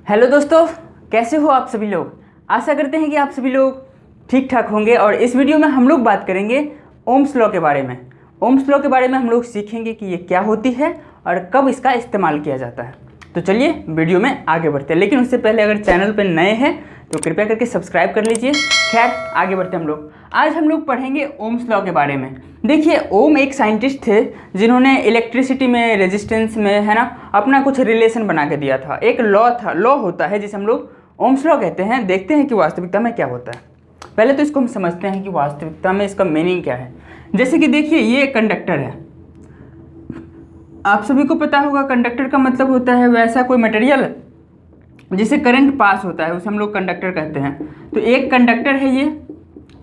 Hello दोस्तों, कैसे हो आप सभी लोग। आशा करते हैं कि आप सभी लोग ठीक ठाक होंगे। और इस वीडियो में हम लोग बात करेंगे ओम्स लॉ के बारे में। ओम्स लॉ के बारे में हम लोग सीखेंगे कि ये क्या होती है और कब इसका इस्तेमाल किया जाता है। तो चलिए वीडियो में आगे बढ़ते हैं, लेकिन उससे पहले अगर चैनल पर नए हैं तो कृपया करके सब्सक्राइब कर लीजिए। खैर आगे बढ़ते हैं हम लोग। आज हम लोग पढ़ेंगे ओम्स लॉ के बारे में। देखिए, ओम एक साइंटिस्ट थे जिन्होंने इलेक्ट्रिसिटी में, रेजिस्टेंस में, है ना, अपना कुछ रिलेशन बना के दिया था। एक लॉ था, लॉ होता है जिसे हम लोग ओम्स लॉ कहते हैं। देखते हैं कि वास्तविकता में क्या होता है। पहले तो इसको हम समझते हैं कि वास्तविकता में इसका मीनिंग क्या है। जैसे कि देखिए, ये कंडक्टर है। आप सभी को पता होगा कंडक्टर का मतलब होता है वैसा कोई मटेरियल जिसे करंट पास होता है, उसे हम लोग कंडक्टर कहते हैं। तो एक कंडक्टर है ये,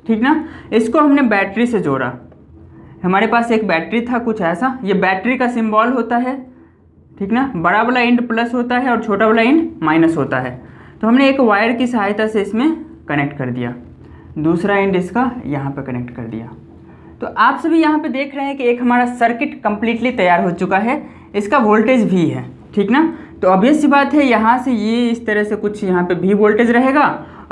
ठीक ना। इसको हमने बैटरी से जोड़ा। हमारे पास एक बैटरी था कुछ ऐसा, ये बैटरी का सिंबल होता है, ठीक ना। बड़ा वाला एंड प्लस होता है और छोटा वाला एंड माइनस होता है। तो हमने एक वायर की सहायता से इसमें कनेक्ट कर दिया, दूसरा एंड इसका यहाँ पे कनेक्ट कर दिया। तो आप सभी यहाँ पे देख रहे हैं कि एक हमारा सर्किट कम्प्लीटली तैयार हो चुका है। इसका वोल्टेज भी है, ठीक ना। तो ऑब्वियस सी बात है, यहाँ से ये इस तरह से कुछ यहाँ पे भी वोल्टेज रहेगा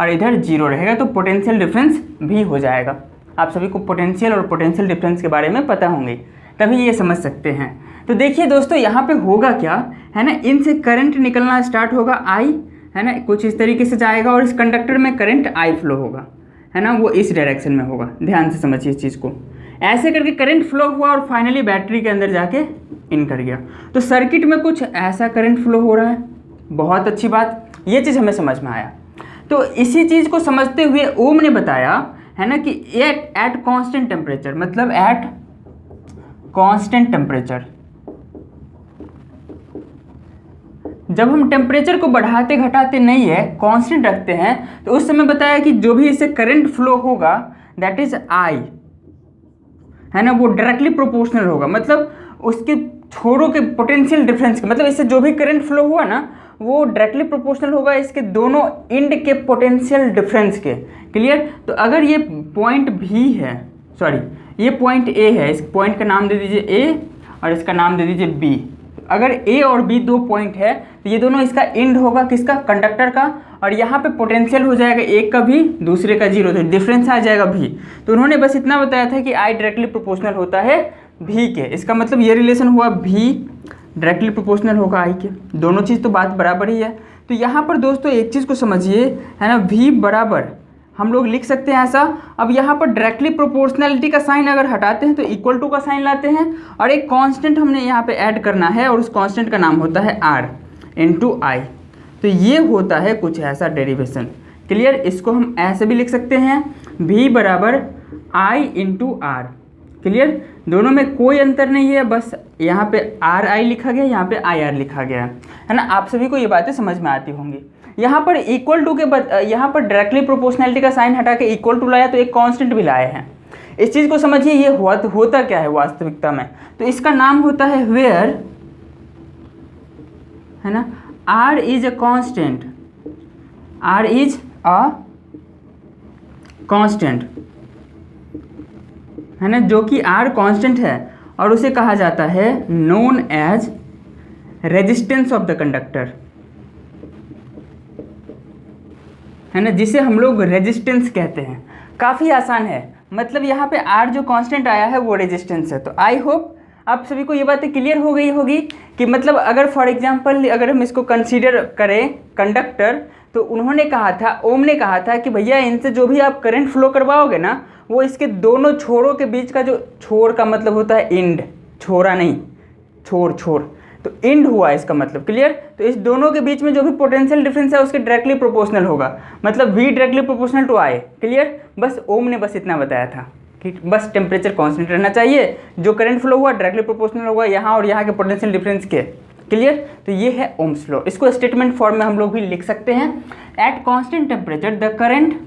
और इधर जीरो रहेगा, तो पोटेंशियल डिफरेंस भी हो जाएगा। आप सभी को पोटेंशियल और पोटेंशियल डिफरेंस के बारे में पता होंगे, तभी ये समझ सकते हैं। तो देखिए दोस्तों, यहाँ पे होगा क्या है ना, इनसे करंट निकलना स्टार्ट होगा, आई, है ना, कुछ इस तरीके से जाएगा और इस कंडक्टर में करंट आई फ्लो होगा, है ना, वो इस डायरेक्शन में होगा। ध्यान से समझिए इस चीज़ को। ऐसे करके करंट फ्लो हुआ और फाइनली बैटरी के अंदर जाके इन कर गया। तो सर्किट में कुछ ऐसा करंट फ्लो हो रहा है। बहुत अच्छी बात, ये चीज़ हमें समझ में आया। तो इसी चीज़ को समझते हुए ओम ने बताया, है ना, कि एट कांस्टेंट टेम्परेचर, मतलब एट कांस्टेंट टेम्परेचर, जब हम टेम्परेचर को बढ़ाते घटाते नहीं है, कांस्टेंट रखते हैं, तो उस समय बताया कि जो भी इससे करंट फ्लो होगा दैट इज आई, है ना, वो डायरेक्टली प्रोपोर्शनल होगा। मतलब उसके छोरों के पोटेंशियल डिफरेंस के, मतलब इससे जो भी करंट फ्लो हुआ ना वो डायरेक्टली प्रोपोर्शनल होगा इसके दोनों एंड के पोटेंशियल डिफरेंस के। क्लियर। तो अगर ये पॉइंट भी है, सॉरी ये पॉइंट ए है, इस पॉइंट का नाम दे दीजिए ए और इसका नाम दे दीजिए बी। अगर ए और बी दो पॉइंट है तो ये दोनों इसका एंड होगा, किसका, कंडक्टर का। और यहाँ पे पोटेंशियल हो जाएगा एक का भी, दूसरे का जीरो, तो डिफरेंस आ जाएगा भी। तो उन्होंने बस इतना बताया था कि आई डायरेक्टली प्रोपोर्शनल होता है भी के। इसका मतलब ये रिलेशन हुआ, भी डायरेक्टली प्रोपोर्शनल होगा आई के। दोनों चीज़ तो बात बराबर ही है। तो यहाँ पर दोस्तों एक चीज़ को समझिए, है ना, भी बराबर हम लोग लिख सकते हैं ऐसा। अब यहाँ पर डायरेक्टली प्रोपोर्शनैलिटी का साइन अगर हटाते हैं तो इक्वल टू का साइन लाते हैं और एक कांस्टेंट हमने यहाँ पे ऐड करना है और उस कांस्टेंट का नाम होता है आर इनटू आई। तो ये होता है कुछ ऐसा डेरिवेशन। क्लियर। इसको हम ऐसे भी लिख सकते हैं, भी बराबर आई इंटू आर। क्लियर। दोनों में कोई अंतर नहीं है, बस यहाँ पे आर आई लिखा गया, यहाँ पे आई आर लिखा गया है ना। आप सभी को ये बातें समझ में आती होंगी। यहाँ पर इक्वल टू के यहाँ पर डायरेक्टली प्रोपोर्शनैलिटी का साइन हटा के इक्वल टू लाया तो एक कांस्टेंट भी लाए हैं। इस चीज़ को समझिए, ये होता क्या है वास्तविकता में। तो इसका नाम होता है वेयर, है ना, R is a constant, R is a constant, है ना, जो कि आर कांस्टेंट है और उसे कहा जाता है known as resistance of the conductor, है ना, जिसे हम लोग रेजिस्टेंस कहते हैं। काफ़ी आसान है, मतलब यहाँ पे आर जो कांस्टेंट आया है वो रेजिस्टेंस है। तो आई होप आप सभी को ये बातें क्लियर हो गई होगी कि मतलब अगर फॉर एग्जांपल अगर हम इसको कंसीडर करें कंडक्टर, तो उन्होंने कहा था, ओम ने कहा था कि भैया इनसे जो भी आप करंट फ्लो करवाओगे ना वो इसके दोनों छोरों के बीच का, जो छोर का मतलब होता है एंड, छोरा नहीं, छोर, तो एंड हुआ इसका मतलब। क्लियर। तो इस दोनों के बीच में जो भी पोटेंशियल डिफरेंस है उसके डायरेक्टली प्रोपोर्शनल होगा, मतलब v directly proportional to I. Clear. बस ओम ने बस इतना बताया था कि बस टेम्परेचर कांस्टेंट रहना चाहिए, जो करंट फ्लो हुआ डायरेक्टली प्रोपोर्शनल होगा यहाँ और यहाँ के पोटेंशियल डिफरेंस के। क्लियर। तो ये है ओम्स लॉ। इसको स्टेटमेंट फॉर्म में हम लोग भी लिख सकते हैं, at constant temperature the current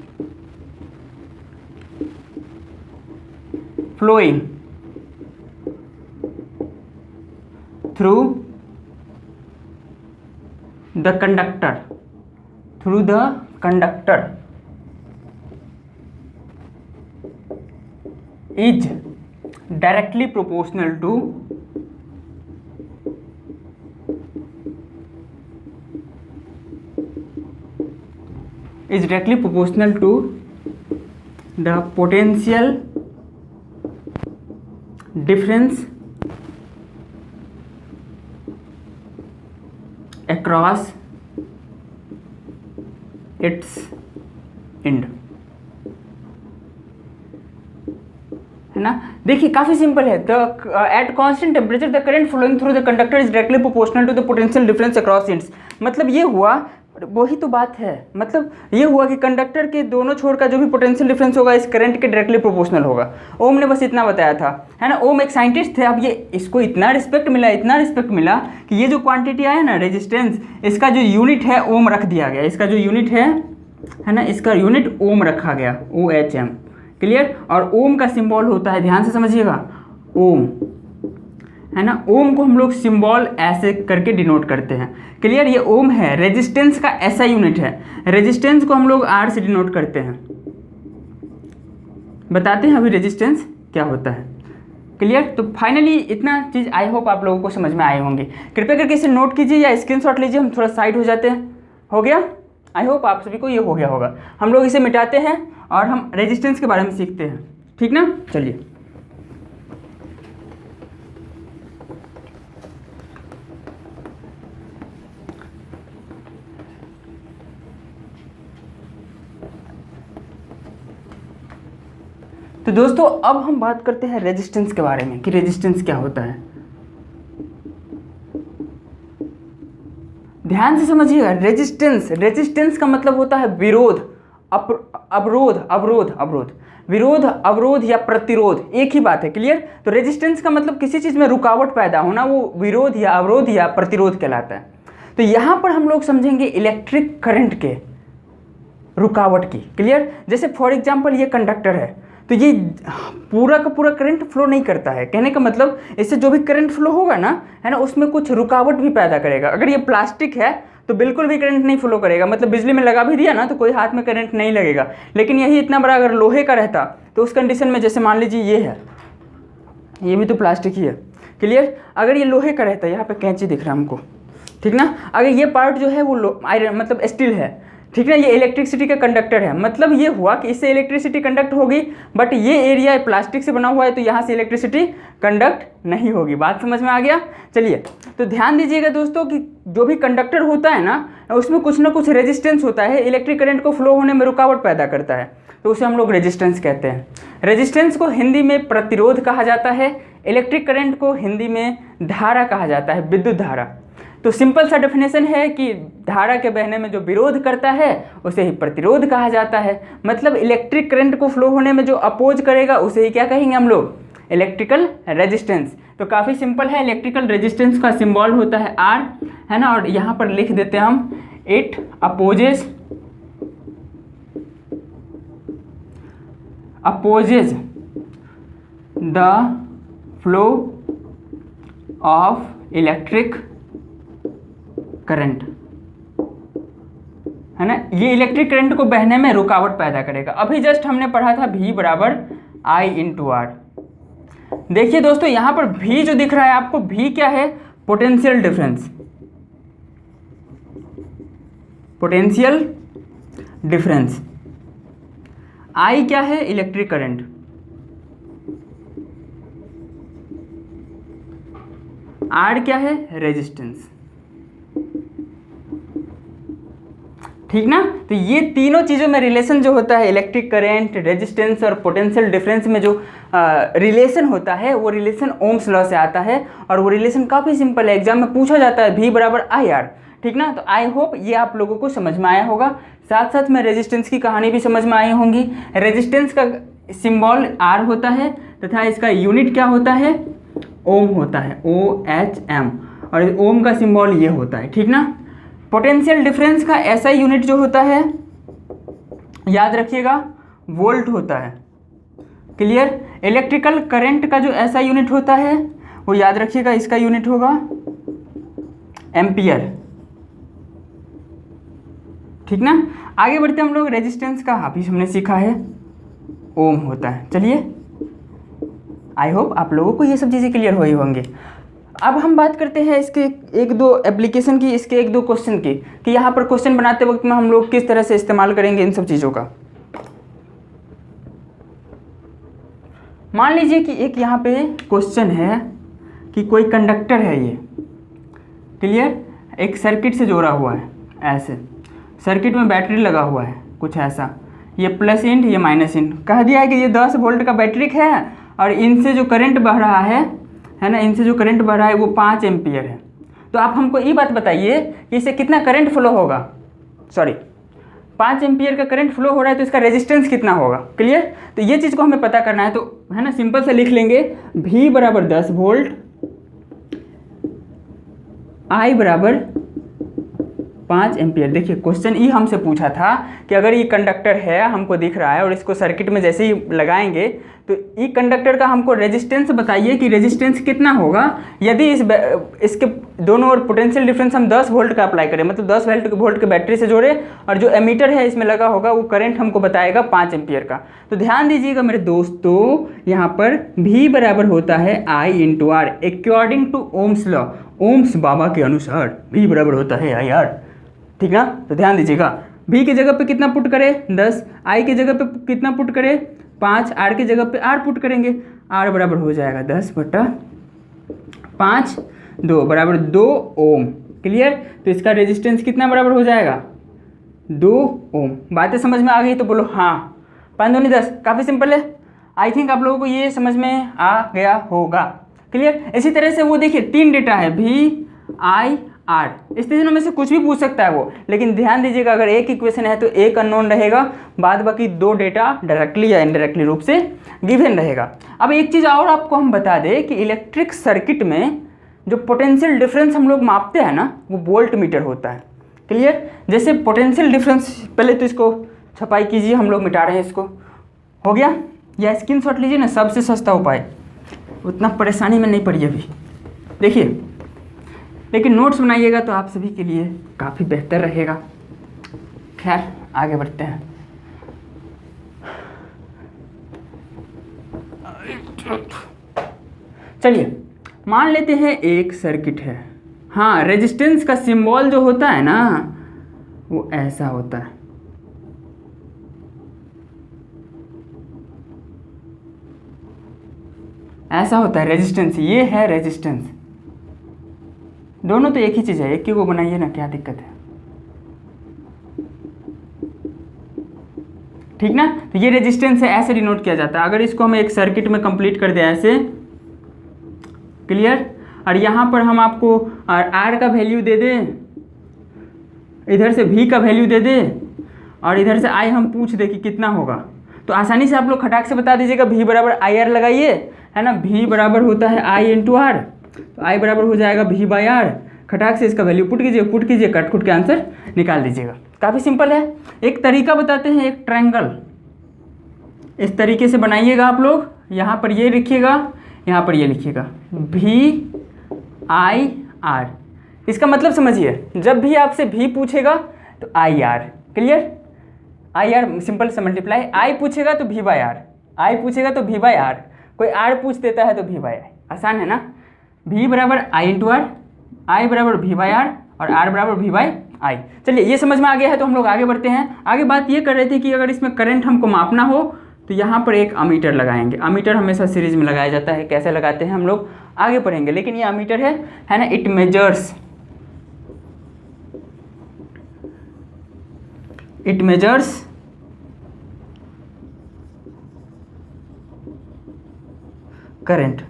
flowing through the conductor is directly proportional to is directly proportional to the potential difference across its end, है ना। देखिए काफी सिंपल है। The at constant temperature the current flowing through the conductor is directly proportional to the potential difference across ends. मतलब ये हुआ, वही तो बात है, मतलब ये हुआ कि कंडक्टर के दोनों छोर का जो भी पोटेंशियल डिफरेंस होगा इस करंट के डायरेक्टली प्रोपोर्शनल होगा। ओम ने बस इतना बताया था, है ना। ओम एक साइंटिस्ट थे। अब ये इसको इतना रिस्पेक्ट मिला, इतना रिस्पेक्ट मिला कि ये जो क्वांटिटी आया ना रेजिस्टेंस, इसका जो यूनिट है ओम रख दिया गया। इसका जो यूनिट है ना, इसका यूनिट ओम रखा गया, OHM। क्लियर। और ओम का सिंबल होता है, ध्यान से समझिएगा, ओम, है ना। ओम को हम लोग सिंबल ऐसे करके डिनोट करते हैं। क्लियर। ये ओम है, रेजिस्टेंस का ऐसा यूनिट है। रेजिस्टेंस को हम लोग R से डिनोट करते हैं। बताते हैं अभी रेजिस्टेंस क्या होता है। क्लियर। तो फाइनली इतना चीज़ आई होप आप लोगों को समझ में आए होंगे। कृपया करके इसे नोट कीजिए या स्क्रीनशॉट लीजिए, हम थोड़ा साइड हो जाते हैं। हो गया? आई होप आप सभी को ये हो गया होगा। हम लोग इसे मिटाते हैं और हम रेजिस्टेंस के बारे में सीखते हैं, ठीक ना। चलिए, तो दोस्तों अब हम बात करते हैं रेजिस्टेंस के बारे में कि रेजिस्टेंस क्या होता है। ध्यान से समझिएगा, रेजिस्टेंस का मतलब होता है विरोध, अवरोध, विरोध, अवरोध या प्रतिरोध, एक ही बात है। क्लियर। तो रेजिस्टेंस का मतलब किसी चीज़ में रुकावट पैदा होना, वो विरोध या अवरोध या प्रतिरोध कहलाता है। तो यहाँ पर हम लोग समझेंगे इलेक्ट्रिक करंट के रुकावट की। क्लियर। जैसे फॉर एग्जाम्पल ये कंडक्टर है, तो ये पूरा का पूरा करंट फ्लो नहीं करता है। कहने का मतलब इससे जो भी करंट फ्लो होगा ना, है ना, उसमें कुछ रुकावट भी पैदा करेगा। अगर ये प्लास्टिक है तो बिल्कुल भी करंट नहीं फ्लो करेगा, मतलब बिजली में लगा भी दिया ना तो कोई हाथ में करंट नहीं लगेगा। लेकिन यही इतना बड़ा अगर लोहे का रहता तो उस कंडीशन में, जैसे मान लीजिए ये है, ये भी तो प्लास्टिक ही है। क्लियर। अगर ये लोहे का रहता, यहाँ पे कैंची दिख रहा है हमको, ठीक ना। अगर ये पार्ट जो है वो आयरन मतलब स्टील है, ठीक ना, ये इलेक्ट्रिसिटी का कंडक्टर है। मतलब ये हुआ कि इससे इलेक्ट्रिसिटी कंडक्ट होगी, बट ये एरिया प्लास्टिक से बना हुआ है तो यहाँ से इलेक्ट्रिसिटी कंडक्ट नहीं होगी। बात समझ में आ गया। चलिए, तो ध्यान दीजिएगा दोस्तों कि जो भी कंडक्टर होता है ना, उसमें कुछ ना कुछ रेजिस्टेंस होता है, इलेक्ट्रिक करंट को फ्लो होने में रुकावट पैदा करता है, तो उसे हम लोग रेजिस्टेंस कहते हैं। रेजिस्टेंस को हिंदी में प्रतिरोध कहा जाता है, इलेक्ट्रिक करंट को हिंदी में धारा कहा जाता है, विद्युत धारा। तो सिंपल सा डेफिनेशन है कि धारा के बहने में जो विरोध करता है उसे ही प्रतिरोध कहा जाता है। मतलब इलेक्ट्रिक करंट को फ्लो होने में जो अपोज करेगा उसे ही क्या कहेंगे हम लोग, इलेक्ट्रिकल रेजिस्टेंस। तो काफ़ी सिंपल है, इलेक्ट्रिकल रेजिस्टेंस का सिंबल होता है R, है ना। और यहाँ पर लिख देते हैं हम, it opposes the flow of electric current, है ना। ये इलेक्ट्रिक करंट को बहने में रुकावट पैदा करेगा। अभी जस्ट हमने पढ़ा था V बराबर I इंटू R। देखिए दोस्तों, यहाँ पर V जो दिख रहा है आपको, V क्या है, potential difference, potential difference. I क्या है, इलेक्ट्रिक करंट। R क्या है, रेजिस्टेंस, ठीक ना। तो ये तीनों चीज़ों में रिलेशन जो होता है, इलेक्ट्रिक करंट, रेजिस्टेंस और पोटेंशियल डिफरेंस में जो रिलेशन होता है, वो रिलेशन ओम्स लॉ से आता है। और वो रिलेशन काफ़ी सिंपल है, एग्जाम में पूछा जाता है, V बराबर IR, ठीक ना। तो आई होप ये आप लोगों को समझ में आया होगा। साथ साथ में रेजिस्टेंस की कहानी भी समझ में आई होंगी। रेजिस्टेंस का सिंबल R होता है तथा इसका यूनिट क्या होता है, ओम होता है, OHM। और ओम का सिंबल ये होता है, ठीक ना। पोटेंशियल डिफरेंस का ऐसा यूनिट जो होता है, याद रखिएगा, वोल्ट होता है। क्लियर। इलेक्ट्रिकल करंट का जो ऐसा यूनिट होता है वो याद रखिएगा, इसका यूनिट होगा एम्पियर, ठीक ना। आगे बढ़ते हम लोग, रेजिस्टेंस का अभी हमने सीखा है, ओम होता है। चलिए, आई होप आप लोगों को ये सब चीज़ें क्लियर हुई होंगी। अब हम बात करते हैं इसके एक दो एप्लीकेशन की, इसके एक दो क्वेश्चन की, कि यहाँ पर क्वेश्चन बनाते वक्त में हम लोग किस तरह से इस्तेमाल करेंगे इन सब चीज़ों का। मान लीजिए कि एक यहाँ पे क्वेश्चन है कि कोई कंडक्टर है, ये क्लियर, एक सर्किट से जोड़ा हुआ है, ऐसे सर्किट में बैटरी लगा हुआ है कुछ ऐसा, ये प्लस इंट ये माइनस इंट, कह दिया है कि ये 10 वोल्ट का बैटरी है और इनसे जो करंट बह रहा है ना, इनसे जो करंट बह रहा है वो 5 एम्पियर है। तो आप हमको ये बात बताइए कि इससे कितना करंट फ्लो होगा, सॉरी 5 एम्पियर का करंट फ्लो हो रहा है तो इसका रेजिस्टेंस कितना होगा, क्लियर। तो ये चीज़ को हमें पता करना है, तो है ना सिंपल से लिख लेंगे V बराबर 10 वोल्ट, I बराबर 5 एम्पियर। देखिए क्वेश्चन ई हमसे पूछा था कि अगर ये कंडक्टर है हमको दिख रहा है और इसको सर्किट में जैसे ही लगाएंगे तो ई कंडक्टर का हमको रेजिस्टेंस बताइए कि रेजिस्टेंस कितना होगा यदि इसके दोनों ओर पोटेंशियल डिफरेंस हम 10 वोल्ट का अप्लाई करें, मतलब 10 वोल्ट के बैटरी से जोड़े और जो एमीटर है इसमें लगा होगा वो करंट हमको बताएगा 5 एम्पियर का। तो ध्यान दीजिएगा मेरे दोस्तों, यहाँ पर V बराबर होता है I into R, according to Ohm's law, Ohm's बाबा के अनुसार V बराबर होता है IR, ठीक ना। तो ध्यान दीजिएगा V की जगह पे कितना पुट करें 10, I की जगह पे कितना पुट करें 5, R की जगह पे R पुट करेंगे, R बराबर हो जाएगा 10/5, 2 बराबर 2 ओम, क्लियर। तो इसका रेजिस्टेंस कितना बराबर हो जाएगा 2 ओम। बातें समझ में आ गई तो बोलो हाँ। 5 दूनी 10, काफ़ी सिंपल है। आई थिंक आप लोगों को ये समझ में आ गया होगा, क्लियर। इसी तरह से वो देखिए 3 डेटा है V I R, इस तीनों में से कुछ भी पूछ सकता है वो, लेकिन ध्यान दीजिएगा अगर एक इक्वेशन है तो एक अननोन रहेगा, बाद बाकी 2 डेटा डायरेक्टली या इनडायरेक्टली रूप से गिवन रहेगा। अब एक चीज़ और आपको हम बता दें कि इलेक्ट्रिक सर्किट में जो पोटेंशियल डिफरेंस हम लोग मापते हैं ना वो वोल्ट मीटर होता है, क्लियर। जैसे पोटेंशियल डिफरेंस, पहले तो इसको छपाई कीजिए, हम लोग मिटा रहे हैं इसको, हो गया, या स्क्रीनशॉट लीजिए ना, सबसे सस्ता उपाय, उतना परेशानी में नहीं पड़ी अभी। देखिए लेकिन नोट्स बनाइएगा तो आप सभी के लिए काफ़ी बेहतर रहेगा। खैर आगे बढ़ते हैं। चलिए मान लेते हैं एक सर्किट है, हाँ रेजिस्टेंस का सिंबल जो होता है ना वो ऐसा होता है, ऐसा होता है रेजिस्टेंस, ये है रेजिस्टेंस, दोनों तो एक ही चीज़ है, एक ही को बनाइए ना, क्या दिक्कत है, ठीक ना। तो ये रेजिस्टेंस है, ऐसे डिनोट किया जाता है। अगर इसको हम एक सर्किट में कंप्लीट कर दें ऐसे, क्लियर, और यहाँ पर हम आपको R का वैल्यू दे दें, इधर से V का वैल्यू दे दें और इधर से I हम पूछ दें कि कितना होगा, तो आसानी से आप लोग खटाक से बता दीजिएगा V बराबर IR लगाइए, है ना। V बराबर होता है I इंटू आर, तो I बराबर हो जाएगा V बाई आर, खटाक से इसका वैल्यू पुट कीजिए, कट कुट के आंसर निकाल दीजिएगा। काफ़ी सिंपल है। एक तरीका बताते हैं, एक ट्रायंगल इस तरीके से बनाइएगा आप लोग, यहाँ पर ये लिखिएगा, यहाँ पर ये लिखिएगा VIR। इसका मतलब समझिए, जब भी आपसे V पूछेगा तो IR, क्लियर, IR सिंपल से मल्टीप्लाई, I पूछेगा तो V बाई आर, I पूछेगा तो V बाई आर, कोई R पूछ देता है तो V बाई I, आसान है ना। V बराबर I इंटू आर, I बराबर V बाई आर और R बराबर V बाई I। चलिए ये समझ में आ गया है तो हम लोग आगे बढ़ते हैं। आगे बात ये कर रहे थे कि अगर इसमें करंट हमको मापना हो तो यहाँ पर एक अमीटर लगाएंगे। अमीटर हमेशा सीरीज में लगाया जाता है, कैसे लगाते हैं हम लोग आगे पढ़ेंगे, लेकिन ये अमीटर है ना, इट मेजर्स करंट,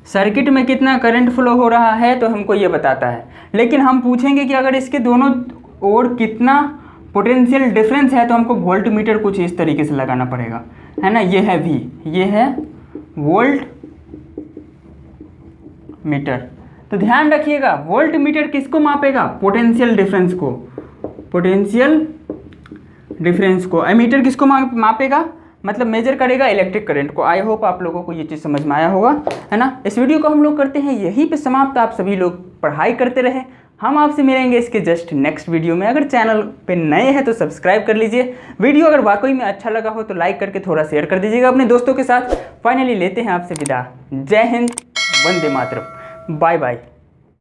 सर्किट में कितना करंट फ्लो हो रहा है तो हमको ये बताता है। लेकिन हम पूछेंगे कि अगर इसके दोनों ओर कितना पोटेंशियल डिफरेंस है तो हमको वोल्ट मीटर कुछ इस तरीके से लगाना पड़ेगा, है ना। ये है V, ये है वोल्ट मीटर। तो ध्यान रखिएगा, वोल्ट मीटर किसको मापेगा, पोटेंशियल डिफरेंस को, पोटेंशियल डिफरेंस को। एमीटर किसको मापेगा, मतलब मेजर करेगा इलेक्ट्रिक करंट को। आई होप आप लोगों को ये चीज़ समझ में आया होगा, है ना। इस वीडियो को हम लोग करते हैं यहीं पे समाप्त। आप सभी लोग पढ़ाई करते रहे, हम आपसे मिलेंगे इसके जस्ट नेक्स्ट वीडियो में। अगर चैनल पे नए हैं तो सब्सक्राइब कर लीजिए। वीडियो अगर वाकई में अच्छा लगा हो तो लाइक करके थोड़ा शेयर कर दीजिएगा अपने दोस्तों के साथ। फाइनली लेते हैं आपसे विदा। जय हिंद, वंदे मातरम। Bye bye.